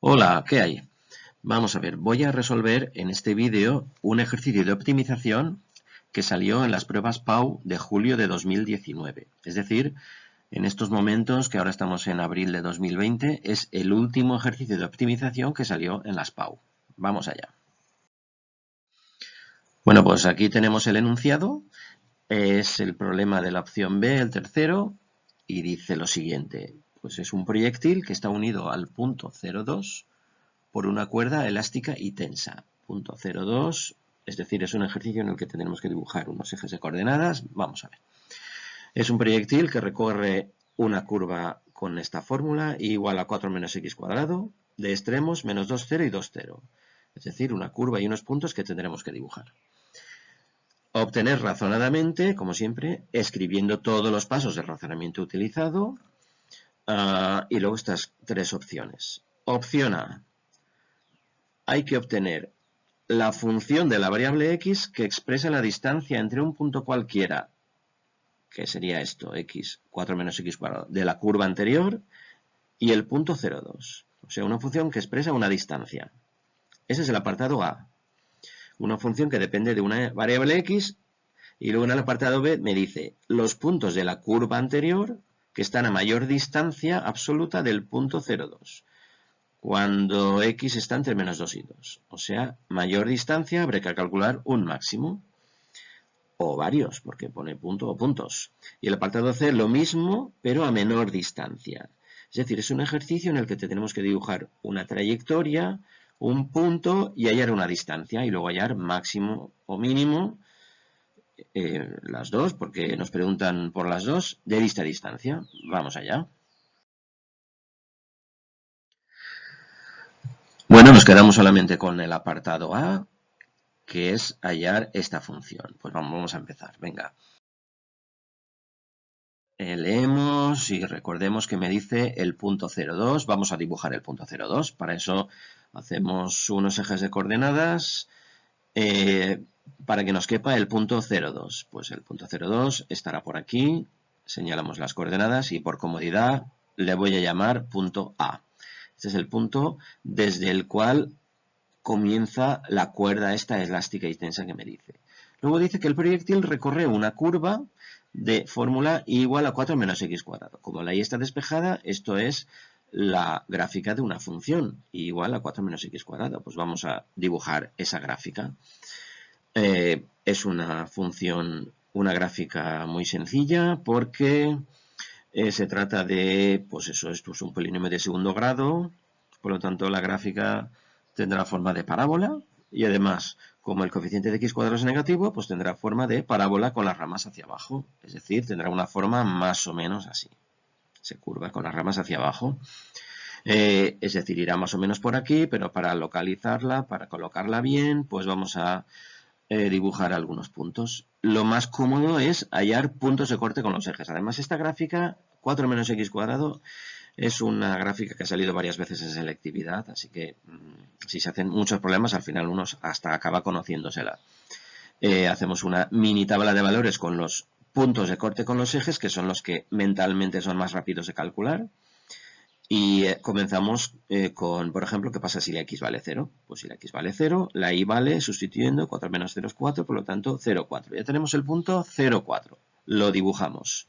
Hola, ¿qué hay? Vamos a ver, voy a resolver en este vídeo un ejercicio de optimización que salió en las pruebas PAU de julio de 2019. Es decir, en estos momentos, que ahora estamos en abril de 2020, es el último ejercicio de optimización que salió en las PAU. Vamos allá. Bueno, pues aquí tenemos el enunciado. Es el problema de la opción B, el tercero, y dice lo siguiente. Pues es un proyectil que está unido al punto 0,2 por una cuerda elástica y tensa. Punto 0,2, es decir, es un ejercicio en el que tenemos que dibujar unos ejes de coordenadas. Vamos a ver. Es un proyectil que recorre una curva con esta fórmula, y igual a 4 menos x cuadrado, de extremos menos 2, 0 y 2, 0. Es decir, una curva y unos puntos que tendremos que dibujar. Obtener razonadamente, como siempre, escribiendo todos los pasos del razonamiento utilizado, y luego estas tres opciones. Opción A. Hay que obtener la función de la variable x que expresa la distancia entre un punto cualquiera, que sería esto, x, 4 menos x cuadrado, de la curva anterior, y el punto 0,2. O sea, una función que expresa una distancia. Ese es el apartado A. Una función que depende de una variable x, y luego en el apartado B me dice los puntos de la curva anterior que están a mayor distancia absoluta del punto 0,2. Cuando x está entre menos 2 y 2. O sea, mayor distancia habrá que calcular un máximo. O varios, porque pone punto o puntos. Y el apartado C lo mismo, pero a menor distancia. Es decir, es un ejercicio en el que tenemos que dibujar una trayectoria, un punto y hallar una distancia. Y luego hallar máximo o mínimo, las dos, porque nos preguntan por las dos, de vista a distancia. Vamos allá. Bueno, nos quedamos solamente con el apartado A, que es hallar esta función. Pues vamos a empezar, venga. Leemos y recordemos que me dice el punto 0,2. Vamos a dibujar el punto 0,2. Para eso hacemos unos ejes de coordenadas para que nos quepa el punto 0,2. Pues el punto 0,2 estará por aquí. Señalamos las coordenadas y por comodidad le voy a llamar punto A. Este es el punto desde el cual comienza la cuerda esta elástica y tensa que me dice. Luego dice que el proyectil recorre una curva de fórmula igual a 4 menos x cuadrado. Como la y está despejada, esto es la gráfica de una función, igual a 4 menos x cuadrado. Pues vamos a dibujar esa gráfica. Es una función, una gráfica muy sencilla, porque se trata de, pues eso, esto es un polinomio de segundo grado, por lo tanto la gráfica tendrá forma de parábola, y además, como el coeficiente de x cuadrado es negativo, pues tendrá forma de parábola con las ramas hacia abajo. Es decir, tendrá una forma más o menos así. Se curva con las ramas hacia abajo. Es decir, irá más o menos por aquí, pero para localizarla, para colocarla bien, pues vamos a dibujar algunos puntos. Lo más cómodo es hallar puntos de corte con los ejes. Además, esta gráfica, 4 menos x cuadrado, es una gráfica que ha salido varias veces en selectividad, así que si se hacen muchos problemas, al final uno hasta acaba conociéndosela. Hacemos una mini tabla de valores con los puntos de corte con los ejes, que son los que mentalmente son más rápidos de calcular. Y comenzamos con, por ejemplo, ¿qué pasa si la x vale 0? Pues si la x vale 0, la y vale, sustituyendo, 4 menos 0 es 4, por lo tanto 0,4. Ya tenemos el punto 0,4. Lo dibujamos.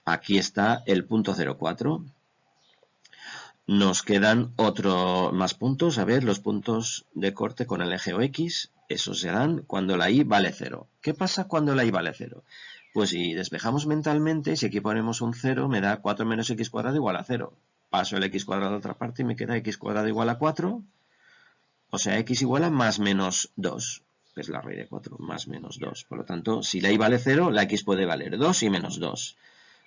Aquí está el punto 0,4. Nos quedan más puntos. A ver, los puntos de corte con el eje X, esos se dan cuando la y vale 0. ¿Qué pasa cuando la y vale 0? Pues si despejamos mentalmente, si aquí ponemos un 0, me da 4 menos x cuadrado igual a 0. Paso el x cuadrado a otra parte y me queda x cuadrado igual a 4. O sea, x igual a más menos 2, que es la raíz de 4, más menos 2. Por lo tanto, si la y vale 0, la x puede valer 2 y menos 2.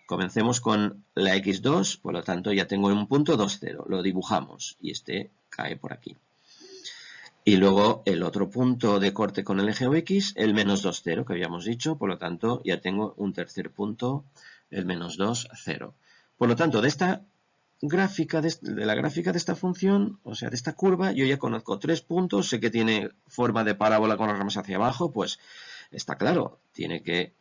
Comencemos con la x2, por lo tanto ya tengo un punto 2, 0. Lo dibujamos y este cae por aquí. Y luego el otro punto de corte con el eje X, el menos 2, 0, que habíamos dicho. Por lo tanto, ya tengo un tercer punto, el menos 2, 0. Por lo tanto, de esta gráfica, de la gráfica de esta función, o sea, de esta curva, yo ya conozco 3 puntos. Sé que tiene forma de parábola con las ramas hacia abajo, pues está claro, tiene que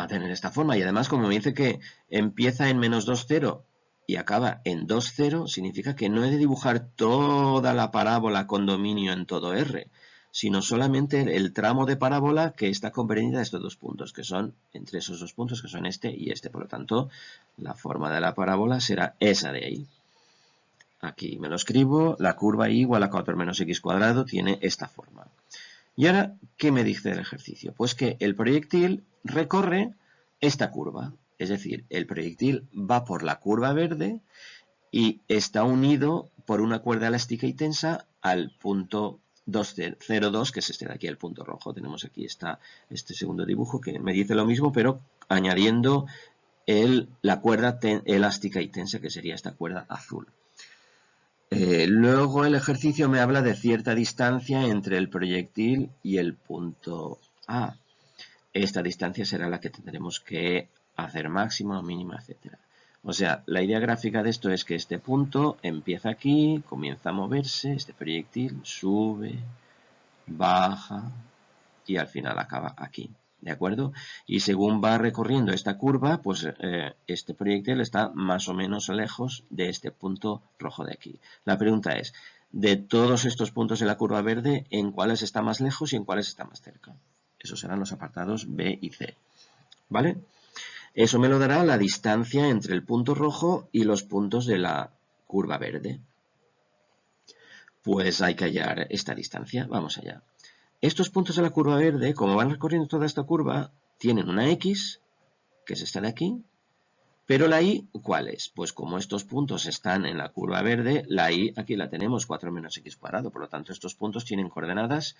tener esta forma. Y además, como me dice que empieza en menos 2, 0 y acaba en 2, 0, significa que no he de dibujar toda la parábola con dominio en todo R, sino solamente el tramo de parábola que está comprendida de estos dos puntos, que son, entre esos dos puntos, que son este y este. Por lo tanto, la forma de la parábola será esa de ahí. Aquí me lo escribo, la curva y igual a 4 menos x cuadrado tiene esta forma. Y ahora, ¿qué me dice el ejercicio? Pues que el proyectil recorre esta curva. Es decir, el proyectil va por la curva verde y está unido por una cuerda elástica y tensa al punto 202, que es este de aquí, el punto rojo. Tenemos aquí este segundo dibujo que me dice lo mismo, pero añadiendo la cuerda elástica y tensa, que sería esta cuerda azul. Luego el ejercicio me habla de cierta distancia entre el proyectil y el punto A. Esta distancia será la que tendremos que hacer máxima o mínima, etc. O sea, la idea gráfica de esto es que este punto empieza aquí, comienza a moverse, este proyectil sube, baja y al final acaba aquí. ¿De acuerdo? Y según va recorriendo esta curva, pues este proyectil está más o menos lejos de este punto rojo de aquí. La pregunta es, de todos estos puntos de la curva verde, ¿en cuáles está más lejos y en cuáles está más cerca? Esos serán los apartados B y C. ¿Vale? Eso me lo dará la distancia entre el punto rojo y los puntos de la curva verde. Pues hay que hallar esta distancia. Vamos allá. Estos puntos de la curva verde, como van recorriendo toda esta curva, tienen una X, que es esta de aquí, pero la Y, ¿cuál es? Pues como estos puntos están en la curva verde, la Y aquí la tenemos, 4 menos x cuadrado, por lo tanto estos puntos tienen coordenadas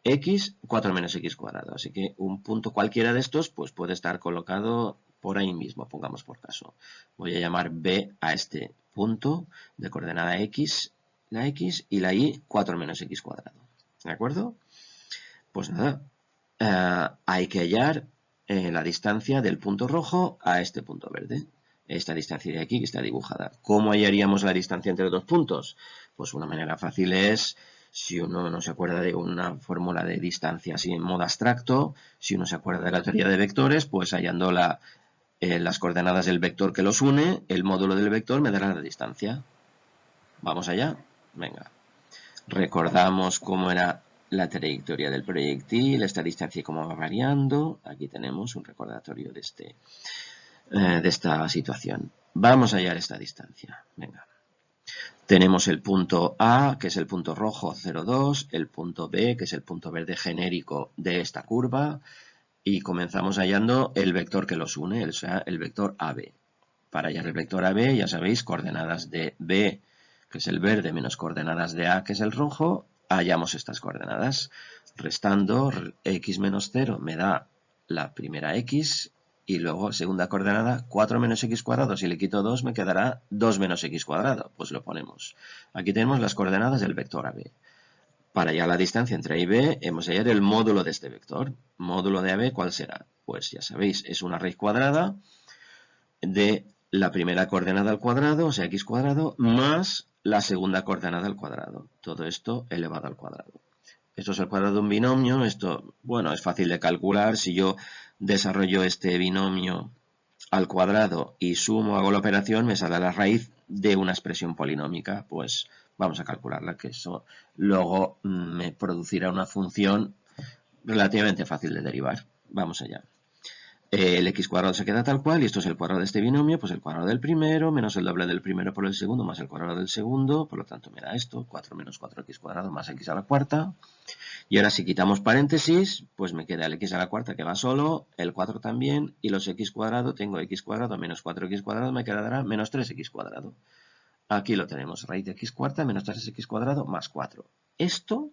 x, 4 menos x cuadrado, así que un punto cualquiera de estos pues puede estar colocado por ahí mismo, pongamos por caso. Voy a llamar B a este punto de coordenada x, la x, y la Y, 4 menos x cuadrado, ¿de acuerdo? Pues nada, hay que hallar la distancia del punto rojo a este punto verde. Esta distancia de aquí que está dibujada. ¿Cómo hallaríamos la distancia entre los dos puntos? Pues una manera fácil es, si uno no se acuerda de una fórmula de distancia así en modo abstracto, si uno se acuerda de la teoría de vectores, pues hallando las coordenadas del vector que los une, el módulo del vector me dará la distancia. ¿Vamos allá? Venga. Recordamos cómo era la trayectoria del proyectil, esta distancia y cómo va variando. Aquí tenemos un recordatorio de esta situación. Vamos a hallar esta distancia. Venga. Tenemos el punto A, que es el punto rojo 0,2, el punto B, que es el punto verde genérico de esta curva, y comenzamos hallando el vector que los une, o sea, el vector AB. Para hallar el vector AB, ya sabéis, coordenadas de B, que es el verde, menos coordenadas de A, que es el rojo, hallamos estas coordenadas. Restando, x menos 0 me da la primera x, y luego, segunda coordenada, 4 menos x cuadrado. Si le quito 2, me quedará 2 menos x cuadrado. Pues lo ponemos. Aquí tenemos las coordenadas del vector AB. Para hallar la distancia entre A y B, hemos de hallar el módulo de este vector. Módulo de AB, ¿cuál será? Pues ya sabéis, es una raíz cuadrada de la primera coordenada al cuadrado, o sea, x cuadrado, más la segunda coordenada al cuadrado. Todo esto elevado al cuadrado. Esto es el cuadrado de un binomio. Esto, bueno, es fácil de calcular. Si yo desarrollo este binomio al cuadrado y sumo, hago la operación, me sale la raíz de una expresión polinómica. Pues vamos a calcularla, que eso luego me producirá una función relativamente fácil de derivar. Vamos allá. El x cuadrado se queda tal cual, y esto es el cuadrado de este binomio, pues el cuadrado del primero, menos el doble del primero por el segundo, más el cuadrado del segundo, por lo tanto me da esto, 4 menos 4x cuadrado más x a la cuarta. Y ahora si quitamos paréntesis, pues me queda el x a la cuarta que va solo, el 4 también, y los x cuadrado, tengo x cuadrado menos 4x cuadrado, me quedará menos 3x cuadrado. Aquí lo tenemos, raíz de x cuarta menos 3x cuadrado más 4. Esto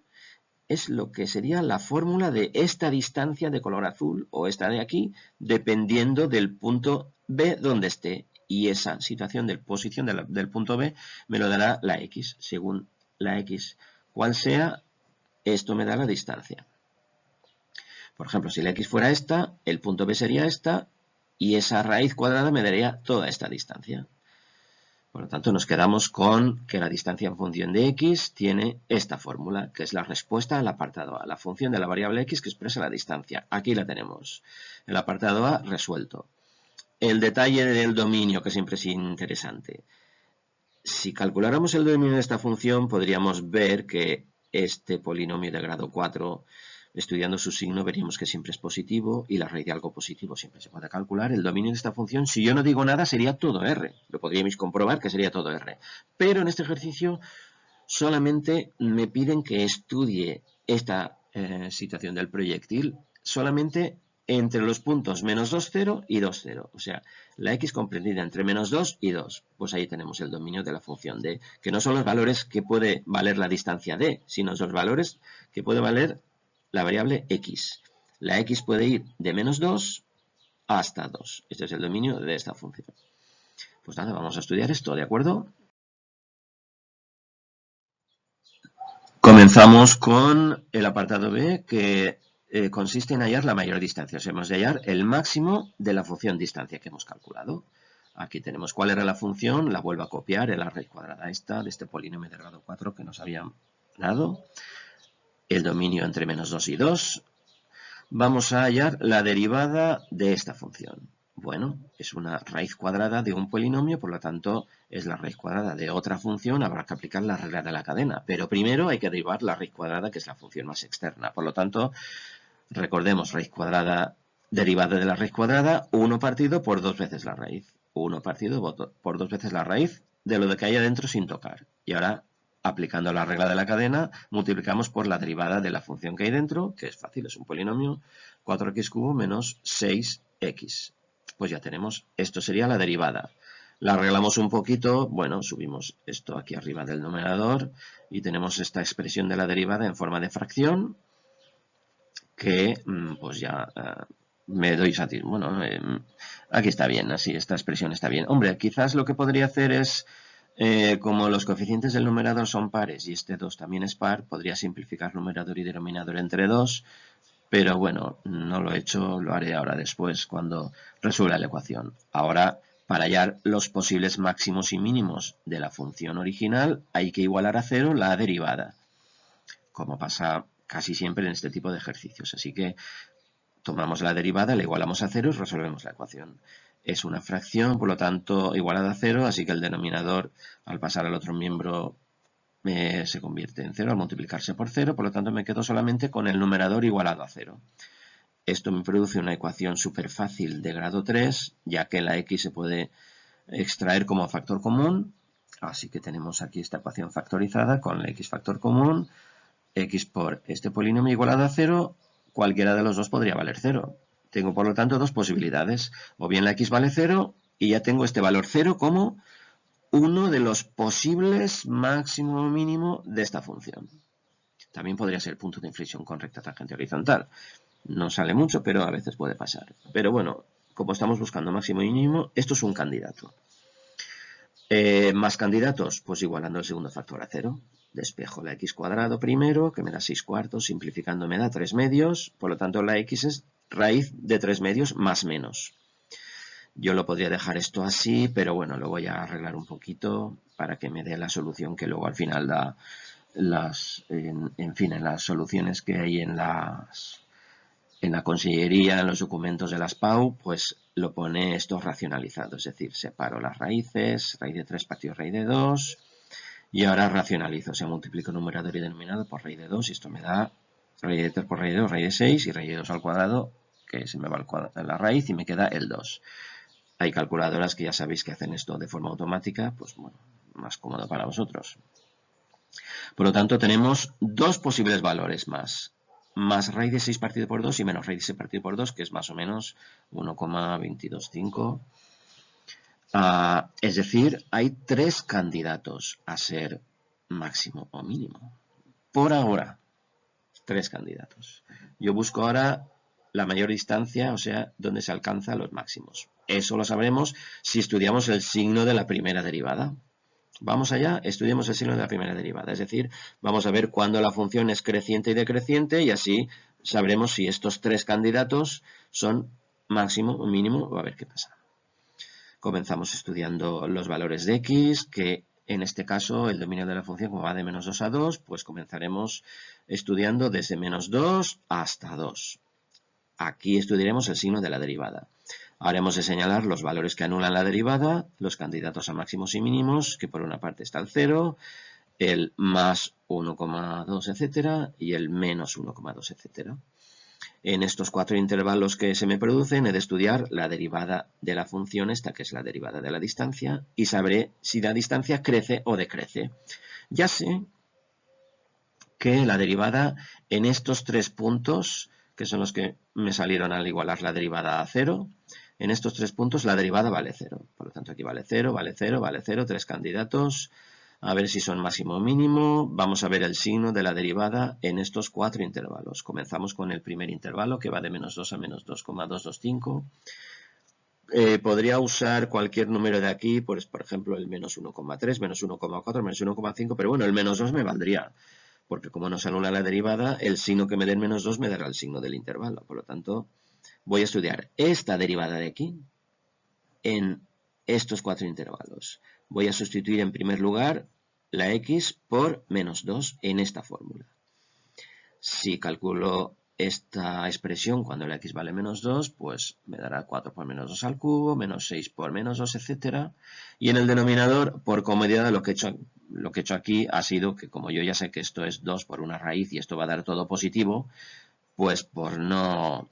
es lo que sería la fórmula de esta distancia de color azul, o esta de aquí, dependiendo del punto B donde esté. Y esa situación de posición del punto B me lo dará la x. Según la x cual sea, esto me da la distancia. Por ejemplo, si la x fuera esta, el punto B sería esta, y esa raíz cuadrada me daría toda esta distancia. Por lo tanto, nos quedamos con que la distancia en función de x tiene esta fórmula, que es la respuesta al apartado A, la función de la variable x que expresa la distancia. Aquí la tenemos, el apartado A resuelto. el detalle del dominio, que siempre es interesante. Si calculáramos el dominio de esta función, podríamos ver que este polinomio de grado 4, estudiando su signo, veríamos que siempre es positivo y la raíz de algo positivo siempre se puede calcular. El dominio de esta función, si yo no digo nada, sería todo R. Lo podríais comprobar que sería todo R. Pero en este ejercicio solamente me piden que estudie esta situación del proyectil solamente entre los puntos menos 2, 0 y 2, 0. O sea, la x comprendida entre menos 2 y 2. Pues ahí tenemos el dominio de la función d, que no son los valores que puede valer la distancia d, sino los valores que puede valer la variable x. La x puede ir de menos 2 hasta 2. Este es el dominio de esta función. Pues nada, vamos a estudiar esto, ¿de acuerdo? Comenzamos con el apartado B, que consiste en hallar la mayor distancia. O sea, hemos de hallar el máximo de la función distancia que hemos calculado. Aquí tenemos cuál era la función, la vuelvo a copiar, en la raíz cuadrada esta, de este polinomio de grado 4 que nos habían dado. El dominio entre menos 2 y 2. Vamos a hallar la derivada de esta función. Bueno, es una raíz cuadrada de un polinomio, por lo tanto es la raíz cuadrada de otra función, habrá que aplicar la regla de la cadena. Pero primero hay que derivar la raíz cuadrada, que es la función más externa. Por lo tanto, recordemos, raíz cuadrada derivada de la raíz cuadrada, 1 partido por 2 veces la raíz. 1 partido por 2 veces la raíz de lo que hay adentro sin tocar. Y ahora, aplicando la regla de la cadena, multiplicamos por la derivada de la función que hay dentro, que es fácil, es un polinomio, 4x cubo menos 6x. Pues ya tenemos, esto sería la derivada. La arreglamos un poquito, bueno, subimos esto aquí arriba del numerador y tenemos esta expresión de la derivada en forma de fracción, que pues ya me doy satisfacción. Bueno, aquí está bien, así, esta expresión está bien. Hombre, quizás lo que podría hacer es, como los coeficientes del numerador son pares y este 2 también es par, podría simplificar numerador y denominador entre 2, pero bueno, no lo he hecho, lo haré ahora después cuando resuelva la ecuación. Ahora, para hallar los posibles máximos y mínimos de la función original, hay que igualar a 0 la derivada, como pasa casi siempre en este tipo de ejercicios. Así que tomamos la derivada, la igualamos a 0 y resolvemos la ecuación. Es una fracción, por lo tanto, igualada a 0, así que el denominador, al pasar al otro miembro, se convierte en 0 al multiplicarse por 0, por lo tanto me quedo solamente con el numerador igualado a 0. Esto me produce una ecuación súper fácil de grado 3, ya que la x se puede extraer como factor común, así que tenemos aquí esta ecuación factorizada con la x factor común, x por este polinomio igualado a 0, cualquiera de los dos podría valer 0. Tengo, por lo tanto, dos posibilidades. O bien la x vale 0 y ya tengo este valor 0 como uno de los posibles máximo o mínimo de esta función. También podría ser punto de inflexión con recta tangente horizontal. No sale mucho, pero a veces puede pasar. Pero bueno, como estamos buscando máximo y mínimo, esto es un candidato. Más candidatos, pues igualando el segundo factor a 0. Despejo la x cuadrado primero, que me da 6 cuartos, simplificando me da 3 medios, por lo tanto la x es raíz de 3 medios más menos. Yo lo podría dejar esto así, pero bueno, lo voy a arreglar un poquito para que me dé la solución que luego al final da en las soluciones que hay en la consellería, en los documentos de las PAU, pues lo pone esto racionalizado, es decir, separo las raíces, raíz de 3 partido raíz de 2, y ahora racionalizo, o sea, multiplico numerador y denominador por raíz de 2, y esto me da raíz de 3 por raíz de 2, raíz de 6, y raíz de 2 al cuadrado, que se me va la raíz, y me queda el 2. Hay calculadoras que ya sabéis que hacen esto de forma automática, pues bueno, más cómodo para vosotros. Por lo tanto, tenemos dos posibles valores más raíz de 6 partido por 2 y menos raíz de 6 partido por 2, que es más o menos 1,225. Es decir, hay 3 candidatos a ser máximo o mínimo. Por ahora, 3 candidatos. Yo busco ahora la mayor distancia, o sea, donde se alcanzan los máximos. Eso lo sabremos si estudiamos el signo de la primera derivada. Vamos allá, estudiamos el signo de la primera derivada, es decir, vamos a ver cuándo la función es creciente y decreciente y así sabremos si estos 3 candidatos son máximo o mínimo, a ver qué pasa. Comenzamos estudiando los valores de x, que en este caso el dominio de la función como va de menos 2 a 2, pues comenzaremos estudiando desde menos 2 hasta 2. Aquí estudiaremos el signo de la derivada. Ahora hemos de señalar los valores que anulan la derivada, los candidatos a máximos y mínimos, que por una parte está el 0, el más 1,2, etcétera, y el menos 1,2, etcétera. En estos 4 intervalos que se me producen he de estudiar la derivada de la función esta, que es la derivada de la distancia, y sabré si la distancia crece o decrece. Ya sé que la derivada en estos 3 puntos, que son los que me salieron al igualar la derivada a 0, en estos 3 puntos la derivada vale 0. Por lo tanto, aquí vale 0, vale 0, vale 0, 3 candidatos. A ver si son máximo o mínimo. Vamos a ver el signo de la derivada en estos 4 intervalos. Comenzamos con el primer intervalo, que va de menos 2 a menos 2,225. Podría usar cualquier número de aquí, pues, por ejemplo, el menos 1,3, menos 1,4, menos 1,5, pero bueno, el menos 2 me valdría, porque como no se anula la derivada, el signo que me dé el menos 2 me dará el signo del intervalo. Por lo tanto, voy a estudiar esta derivada de aquí en estos 4 intervalos. Voy a sustituir en primer lugar la x por menos 2 en esta fórmula. Si calculo esta expresión cuando la x vale menos 2, pues me dará 4 por menos 2 al cubo, menos 6 por menos 2, etc. Y en el denominador, por comodidad, lo que he hecho aquí ha sido que, como yo ya sé que esto es 2 por una raíz y esto va a dar todo positivo, pues por no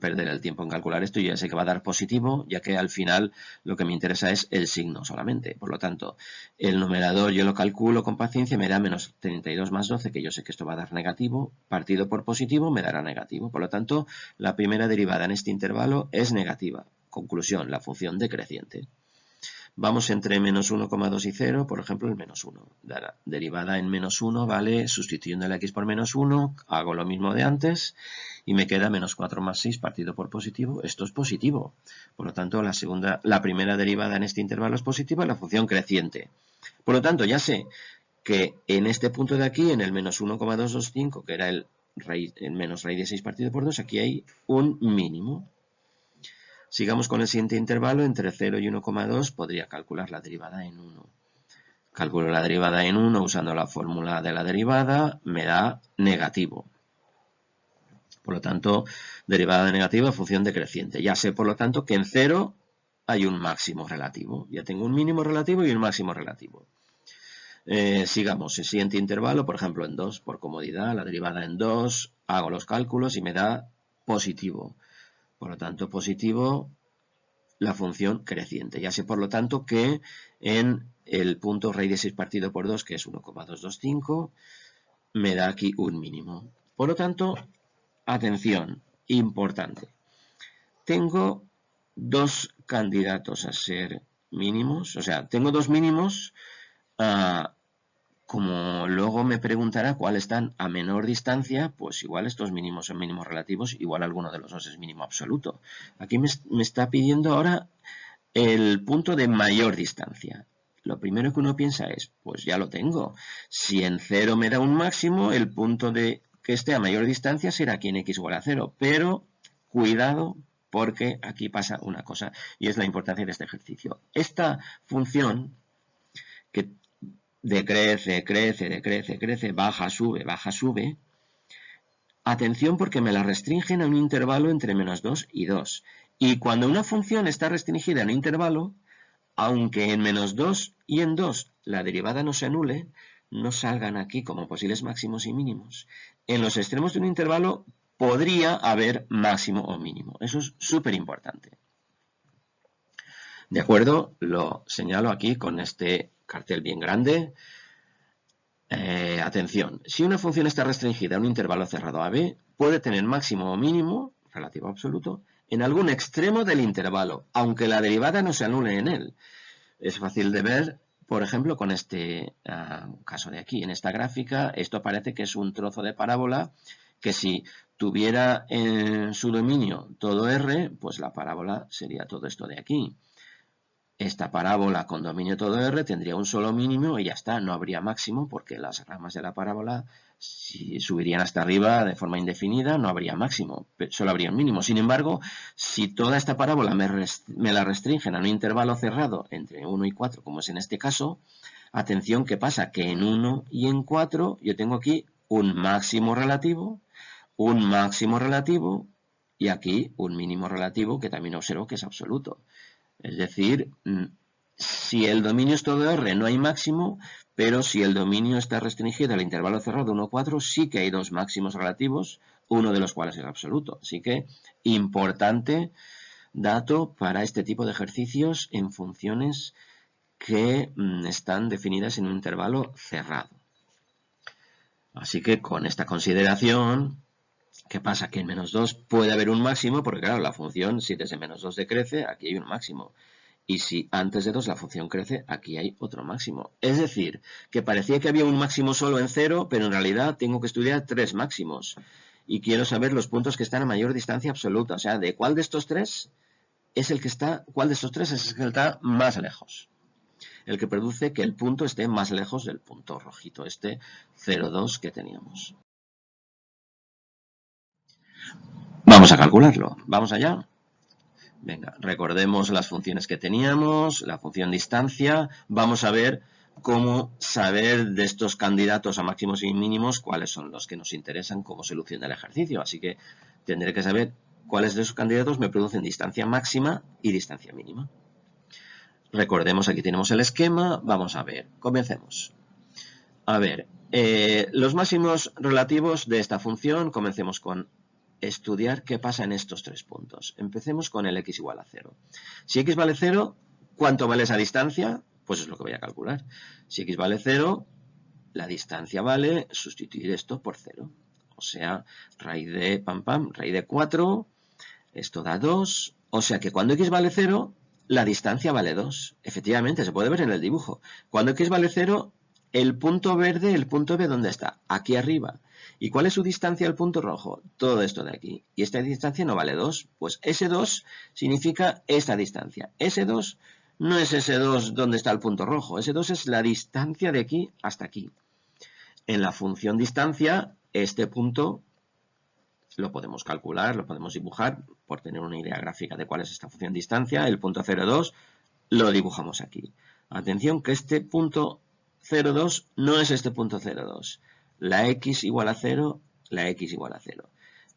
perder el tiempo en calcular esto, yo ya sé que va a dar positivo, ya que al final lo que me interesa es el signo solamente. Por lo tanto, el numerador yo lo calculo con paciencia, me da menos 32 más 12, que yo sé que esto va a dar negativo, partido por positivo me dará negativo. Por lo tanto, la primera derivada en este intervalo es negativa. Conclusión, la función decreciente. Vamos entre menos 1,2 y 0, por ejemplo, el menos 1. La derivada en menos 1 vale, sustituyendo la x por menos 1, hago lo mismo de antes, y me queda menos 4 más 6 partido por positivo. Esto es positivo. Por lo tanto, la primera derivada en este intervalo es positiva, la función creciente. Por lo tanto, ya sé que en este punto de aquí, en el menos 1,225, que era el menos raíz de 6 partido por 2, aquí hay un mínimo. Sigamos con el siguiente intervalo, entre 0 y 1,2 podría calcular la derivada en 1. Calculo la derivada en 1 usando la fórmula de la derivada, me da negativo. Por lo tanto, derivada de negativa, función decreciente. Ya sé, por lo tanto, que en 0 hay un máximo relativo. Ya tengo un mínimo relativo y un máximo relativo. Sigamos, el siguiente intervalo, por ejemplo, en 2, por comodidad, la derivada en 2, hago los cálculos y me da positivo. Por lo tanto, positivo, la función creciente. Ya sé, por lo tanto, que en el punto raíz de 6 partido por 2, que es 1,225, me da aquí un mínimo. Por lo tanto, atención, importante. Tengo dos candidatos a ser mínimos, o sea, tengo dos mínimos. Como luego me preguntará cuáles están a menor distancia, pues igual estos mínimos son mínimos relativos, igual alguno de los dos es mínimo absoluto. Aquí me está pidiendo ahora el punto de mayor distancia. Lo primero que uno piensa es, pues ya lo tengo. Si en 0 me da un máximo, el punto de que esté a mayor distancia será aquí en x igual a 0. Pero cuidado, porque aquí pasa una cosa, y es la importancia de este ejercicio. Esta función que decrece, crece, baja, sube. Atención, porque me la restringen a un intervalo entre menos 2 y 2. Y cuando una función está restringida en un intervalo, aunque en menos 2 y en 2 la derivada no se anule, no salgan aquí como posibles máximos y mínimos. En los extremos de un intervalo podría haber máximo o mínimo. Eso es súper importante. ¿De acuerdo? Lo señalo aquí con este cartel bien grande. Atención, si una función está restringida a un intervalo cerrado AB, puede tener máximo o mínimo, relativo absoluto, en algún extremo del intervalo, aunque la derivada no se anule en él. Es fácil de ver, por ejemplo, con este caso de aquí. En esta gráfica, esto parece que es un trozo de parábola que si tuviera en su dominio todo R, pues la parábola sería todo esto de aquí. Esta parábola con dominio todo R tendría un solo mínimo y ya está, no habría máximo porque las ramas de la parábola si subirían hasta arriba de forma indefinida, no habría máximo, solo habría un mínimo. Sin embargo, si toda esta parábola me la restringen a un intervalo cerrado entre 1 y 4, como es en este caso, atención que pasa que en 1 y en 4 yo tengo aquí un máximo relativo y aquí un mínimo relativo que también observo que es absoluto. Es decir, si el dominio es todo R no hay máximo, pero si el dominio está restringido al intervalo cerrado 1, 4, sí que hay dos máximos relativos, uno de los cuales es absoluto. Así que, importante dato para este tipo de ejercicios en funciones que están definidas en un intervalo cerrado. Así que con esta consideración, ¿qué pasa? Que en menos 2 puede haber un máximo, porque claro, la función, si desde menos 2 decrece, aquí hay un máximo. Y si antes de 2 la función crece, aquí hay otro máximo. Es decir, que parecía que había un máximo solo en 0, pero en realidad tengo que estudiar 3 máximos. Y quiero saber los puntos que están a mayor distancia absoluta. O sea, ¿de cuál de estos 3 es el que está, cuál de estos 3 es el que está más lejos? El que produce que el punto esté más lejos del punto rojito, este 0,2 que teníamos. Vamos a calcularlo. ¿Vamos allá? Venga, recordemos las funciones que teníamos, la función distancia. Vamos a ver cómo saber de estos candidatos a máximos y mínimos cuáles son los que nos interesan como solución del ejercicio. Así que tendré que saber cuáles de esos candidatos me producen distancia máxima y distancia mínima. Recordemos, aquí tenemos el esquema. Vamos a ver, comencemos. A ver, los máximos relativos de esta función, comencemos con estudiar qué pasa en estos 3 puntos. Empecemos con el x igual a 0. Si x vale 0, ¿cuánto vale esa distancia? Pues es lo que voy a calcular. Si x vale 0, la distancia vale sustituir esto por 0. O sea, raíz de raíz de 4, esto da 2. O sea que cuando x vale 0, la distancia vale 2. Efectivamente, se puede ver en el dibujo. Cuando x vale 0, el punto verde, el punto B, ¿dónde está? Aquí arriba. ¿Y cuál es su distancia al punto rojo? Todo esto de aquí. ¿Y esta distancia no vale 2? Pues S2 significa esta distancia. S2 no es S2 donde está el punto rojo. S2 es la distancia de aquí hasta aquí. En la función distancia, este punto lo podemos calcular, lo podemos dibujar por tener una idea gráfica de cuál es esta función distancia. El punto 0,2 lo dibujamos aquí. Atención que este punto 0,2 no es este punto 0,2. La x igual a 0, la x igual a 0.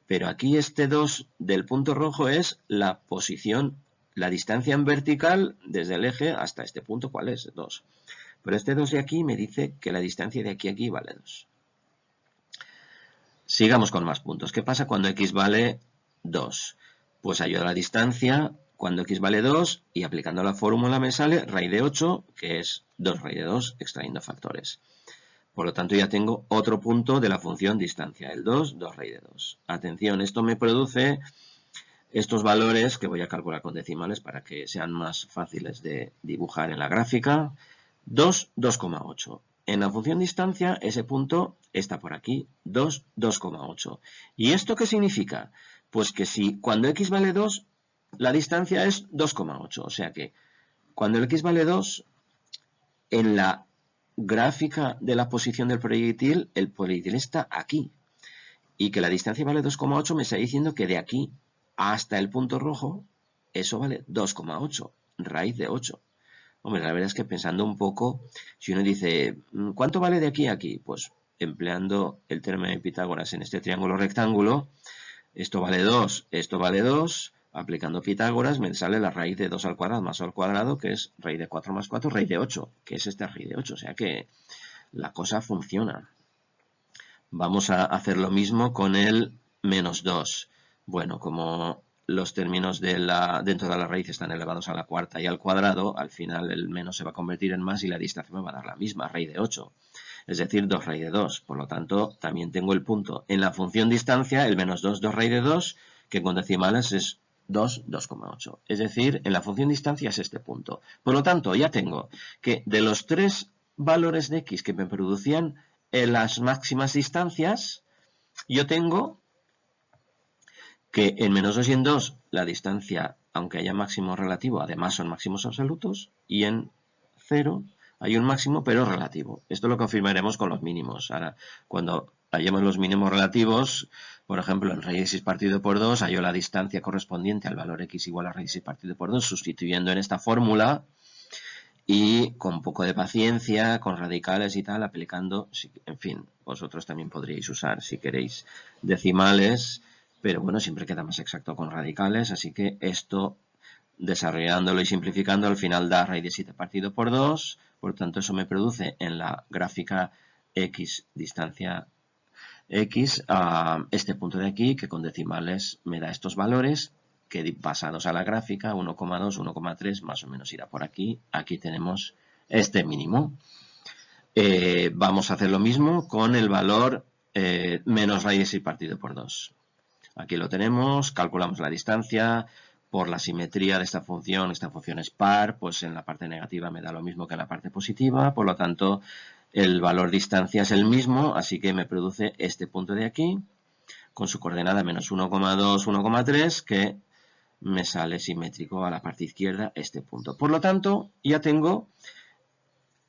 Pero aquí este 2 del punto rojo es la posición, la distancia en vertical desde el eje hasta este punto, ¿cuál es? 2. Pero este 2 de aquí me dice que la distancia de aquí a aquí vale 2. Sigamos con más puntos. ¿Qué pasa cuando x vale 2? Pues hallo la distancia cuando x vale 2 y aplicando la fórmula me sale raíz de 8, que es 2 raíz de 2 extrayendo factores. Por lo tanto ya tengo otro punto de la función distancia, el 2, 2 raíz de 2. Atención, esto me produce estos valores que voy a calcular con decimales para que sean más fáciles de dibujar en la gráfica. 2, 2,8. En la función distancia, ese punto está por aquí, 2, 2,8. ¿Y esto qué significa? Pues que si cuando x vale 2, la distancia es 2,8. O sea que cuando el x vale 2, en la gráfica de la posición del proyectil, el proyectil está aquí. Y que la distancia vale 2,8 me está diciendo que de aquí hasta el punto rojo, eso vale 2,8, raíz de 8. Hombre, la verdad es que pensando un poco, si uno dice, ¿cuánto vale de aquí a aquí? Pues empleando el teorema de Pitágoras en este triángulo rectángulo, esto vale 2, esto vale 2, aplicando Pitágoras me sale la raíz de 2 al cuadrado más o al cuadrado, que es raíz de 4 más 4, raíz de 8, que es esta raíz de 8, o sea que la cosa funciona. Vamos a hacer lo mismo con el menos 2. Bueno, como los términos dentro de la raíz están elevados a la cuarta y al cuadrado, al final el menos se va a convertir en más y la distancia me va a dar la misma, raíz de 8. Es decir, 2 raíz de 2. Por lo tanto, también tengo el punto. En la función distancia, el menos 2, 2 raíz de 2, que con decimales es 2, 2,8. Es decir, en la función distancia es este punto. Por lo tanto, ya tengo que de los 3 valores de x que me producían en las máximas distancias, yo tengo que en menos 2 y en 2 la distancia, aunque haya máximo relativo, además son máximos absolutos, y en 0 hay un máximo pero relativo. Esto lo confirmaremos con los mínimos. Ahora, cuando hallemos los mínimos relativos, por ejemplo, en raíz de 6 partido por 2, hallo la distancia correspondiente al valor x igual a raíz de 6 partido por 2, sustituyendo en esta fórmula, y con un poco de paciencia, con radicales y tal, aplicando, en fin, vosotros también podríais usar, si queréis, decimales, pero bueno, siempre queda más exacto con radicales, así que esto, desarrollándolo y simplificando, al final da raíz de 7 partido por 2, por tanto eso me produce en la gráfica x distancia x a este punto de aquí, que con decimales me da estos valores, que pasados a la gráfica, 1,2, 1,3, más o menos irá por aquí. Aquí tenemos este mínimo. Vamos a hacer lo mismo con el valor menos raíz de 6 partido por 2. Aquí lo tenemos, calculamos la distancia. Por la simetría de esta función es par, pues en la parte negativa me da lo mismo que en la parte positiva, por lo tanto el valor distancia es el mismo, así que me produce este punto de aquí, con su coordenada menos 1,2, 1,3, que me sale simétrico a la parte izquierda este punto. Por lo tanto, ya tengo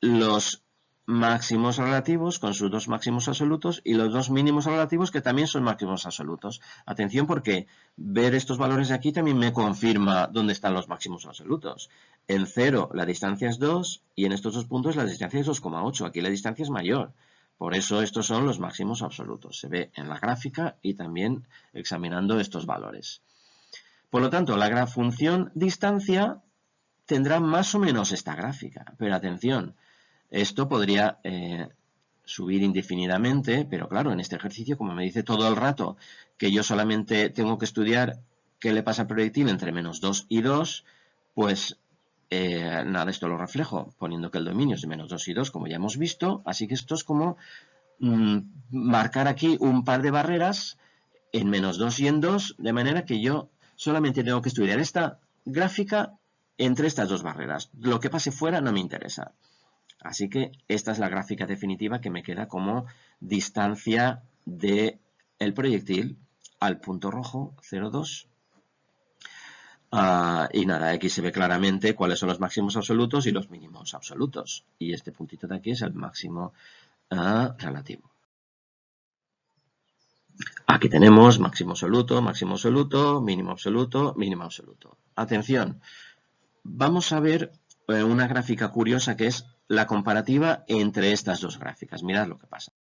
los máximos relativos con sus dos máximos absolutos y los dos mínimos relativos que también son máximos absolutos. Atención porque ver estos valores de aquí también me confirma dónde están los máximos absolutos. En 0 la distancia es 2 y en estos dos puntos la distancia es 2,8. Aquí la distancia es mayor. Por eso estos son los máximos absolutos. Se ve en la gráfica y también examinando estos valores. Por lo tanto, la función distancia tendrá más o menos esta gráfica. Pero atención, esto podría subir indefinidamente, pero claro, en este ejercicio, como me dice todo el rato que yo solamente tengo que estudiar qué le pasa al proyectil entre menos 2 y 2, pues nada, esto lo reflejo poniendo que el dominio es de menos 2 y 2, como ya hemos visto. Así que esto es como marcar aquí un par de barreras en menos 2 y en 2, de manera que yo solamente tengo que estudiar esta gráfica entre estas dos barreras. Lo que pase fuera no me interesa. Así que esta es la gráfica definitiva que me queda como distancia del proyectil al punto rojo 0,2. Y nada, aquí se ve claramente cuáles son los máximos absolutos y los mínimos absolutos. Y este puntito de aquí es el máximo relativo. Aquí tenemos máximo absoluto, mínimo absoluto, mínimo absoluto. Atención, vamos a ver una gráfica curiosa que es la comparativa entre estas dos gráficas. Mirad lo que pasa.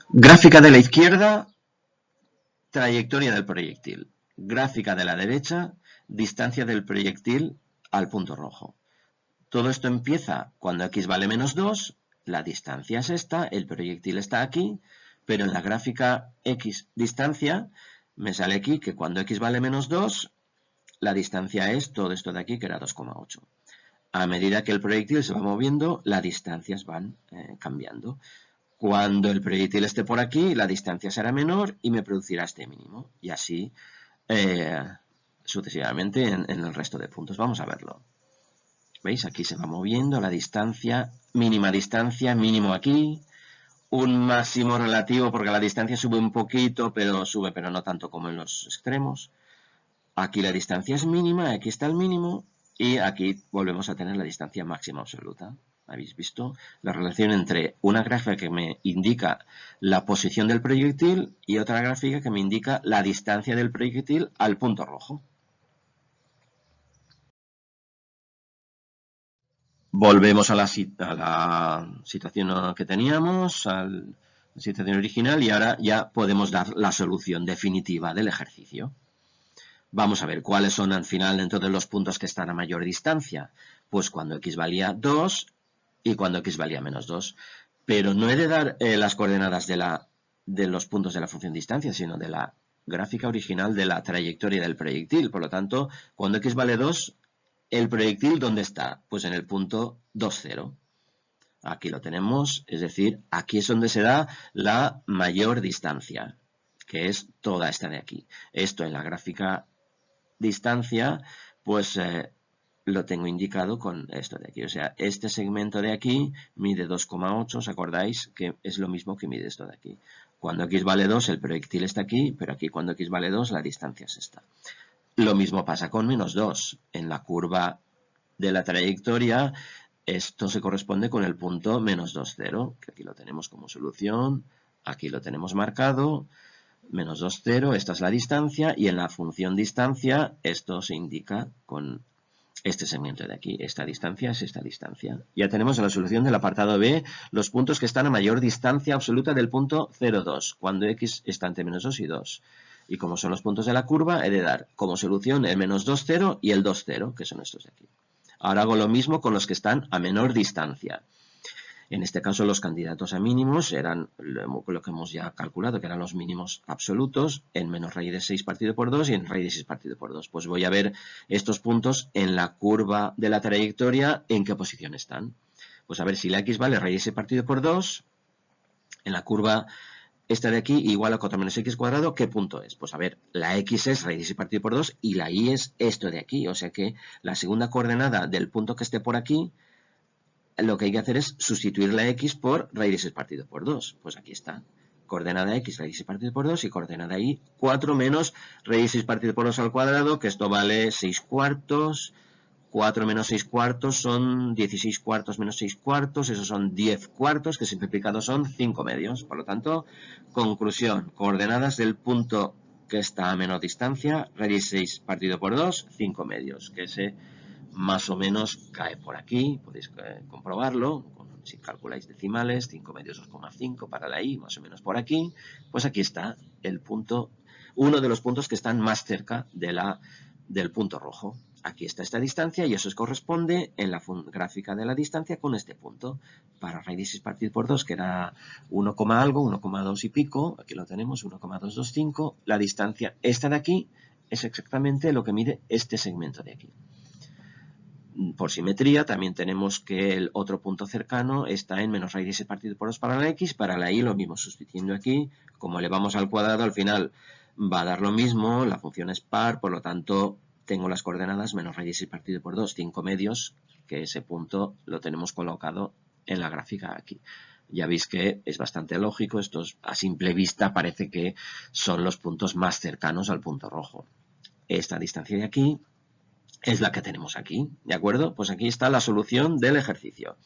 Gráfica de la izquierda, trayectoria del proyectil. Gráfica de la derecha, distancia del proyectil al punto rojo. Todo esto empieza cuando x vale menos 2, la distancia es esta, el proyectil está aquí, pero en la gráfica x distancia me sale aquí que cuando x vale menos 2, la distancia es todo esto de aquí, que era 2,8. A medida que el proyectil se va moviendo, las distancias van cambiando. Cuando el proyectil esté por aquí, la distancia será menor y me producirá este mínimo. Y así sucesivamente en el resto de puntos. Vamos a verlo. ¿Veis? Aquí se va moviendo la distancia, mínimo aquí. Un máximo relativo porque la distancia sube un poquito, pero no tanto como en los extremos. Aquí la distancia es mínima, aquí está el mínimo. Y aquí volvemos a tener la distancia máxima absoluta. ¿Habéis visto? La relación entre una gráfica que me indica la posición del proyectil y otra gráfica que me indica la distancia del proyectil al punto rojo. Volvemos a la situación que teníamos, a la situación original, y ahora ya podemos dar la solución definitiva del ejercicio. Vamos a ver cuáles son al final dentro de los puntos que están a mayor distancia. Pues cuando x valía 2 y cuando x valía menos 2. Pero no he de dar las coordenadas de los puntos de la función distancia, sino de la gráfica original de la trayectoria del proyectil. Por lo tanto, cuando x vale 2, ¿el proyectil dónde está? Pues en el punto 2, 0. Aquí lo tenemos, es decir, aquí es donde se da la mayor distancia, que es toda esta de aquí. Esto en la gráfica distancia, pues lo tengo indicado con esto de aquí. O sea, este segmento de aquí mide 2,8, ¿os acordáis? Que es lo mismo que mide esto de aquí. Cuando x vale 2, el proyectil está aquí, pero aquí cuando x vale 2, la distancia es esta. Lo mismo pasa con menos 2. En la curva de la trayectoria, esto se corresponde con el punto menos 2, 0, que aquí lo tenemos como solución, aquí lo tenemos marcado, menos 2, 0, esta es la distancia, y en la función distancia esto se indica con este segmento de aquí. Esta distancia es esta distancia. Ya tenemos en la solución del apartado B los puntos que están a mayor distancia absoluta del punto 0,2, cuando x está entre menos 2 y 2. Y como son los puntos de la curva, he de dar como solución el menos 2, 0 y el 2, 0, que son estos de aquí. Ahora hago lo mismo con los que están a menor distancia. En este caso los candidatos a mínimos eran lo que hemos ya calculado, que eran los mínimos absolutos en menos raíz de 6 partido por 2 y en raíz de 6 partido por 2. Pues voy a ver estos puntos en la curva de la trayectoria, en qué posición están. Pues a ver si la x vale raíz de 6 partido por 2, en la curva esta de aquí igual a 4 menos x cuadrado, ¿qué punto es? Pues a ver, la x es raíz de 6 partido por 2 y la y es esto de aquí. O sea que la segunda coordenada del punto que esté por aquí, lo que hay que hacer es sustituir la x por raíz de 6 partido por 2. Pues aquí está. Coordenada x, raíz de 6 partido por 2 y coordenada y 4 menos raíz de 6 partido por 2 al cuadrado, que esto vale 6 cuartos. 4 menos 6 cuartos son 16 cuartos menos 6 cuartos, esos son 10 cuartos, que simplificados son 5 medios. Por lo tanto, conclusión, coordenadas del punto que está a menor distancia, raíz de 6 partido por 2, 5 medios, que ese más o menos cae por aquí, podéis comprobarlo, si calculáis decimales, 5 medios 2,5 para la y, más o menos por aquí, pues aquí está el punto, uno de los puntos que están más cerca del punto rojo. Aquí está esta distancia y eso corresponde en la gráfica de la distancia con este punto. Para raíz de 6 partido por 2, que era 1, algo, 1,2 y pico, aquí lo tenemos, 1,225, la distancia esta de aquí es exactamente lo que mide este segmento de aquí. Por simetría, también tenemos que el otro punto cercano está en menos raíz de 6 partido por 2 para la x, para la y lo mismo, sustituyendo aquí, como elevamos al cuadrado, al final va a dar lo mismo, la función es par, por lo tanto tengo las coordenadas menos raíz de 6 partido por 2, 5 medios, que ese punto lo tenemos colocado en la gráfica aquí. Ya veis que es bastante lógico, estos a simple vista parece que son los puntos más cercanos al punto rojo. Esta distancia de aquí es la que tenemos aquí, ¿de acuerdo? Pues aquí está la solución del ejercicio.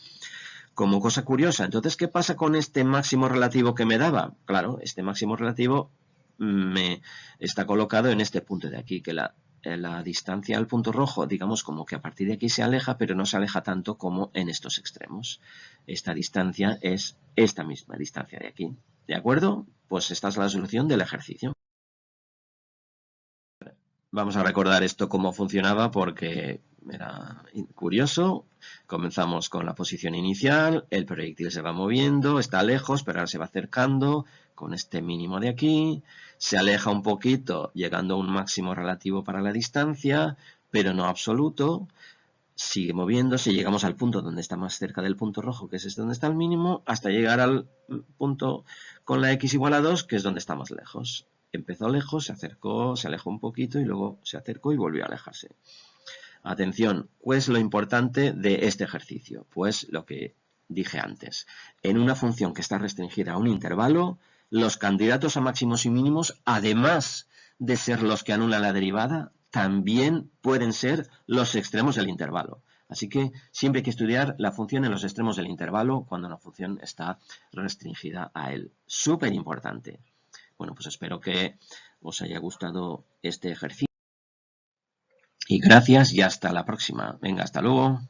Como cosa curiosa, entonces, ¿qué pasa con este máximo relativo que me daba? Claro, este máximo relativo me está colocado en este punto de aquí, que la distancia al punto rojo, digamos como que a partir de aquí se aleja, pero no se aleja tanto como en estos extremos. Esta distancia es esta misma distancia de aquí, ¿de acuerdo? Pues esta es la solución del ejercicio. Vamos a recordar esto cómo funcionaba porque era curioso. Comenzamos con la posición inicial, el proyectil se va moviendo, está lejos, pero ahora se va acercando con este mínimo de aquí, se aleja un poquito llegando a un máximo relativo para la distancia, pero no absoluto, sigue moviéndose, llegamos al punto donde está más cerca del punto rojo, que es este donde está el mínimo, hasta llegar al punto con la x igual a 2, que es donde está más lejos. Empezó lejos, se acercó, se alejó un poquito y luego se acercó y volvió a alejarse. Atención, ¿cuál es lo importante de este ejercicio? Pues lo que dije antes. En una función que está restringida a un intervalo, los candidatos a máximos y mínimos, además de ser los que anulan la derivada, también pueden ser los extremos del intervalo. Así que siempre hay que estudiar la función en los extremos del intervalo cuando una función está restringida a él. Súper importante. Bueno, pues espero que os haya gustado este ejercicio. Y gracias y hasta la próxima. Venga, hasta luego.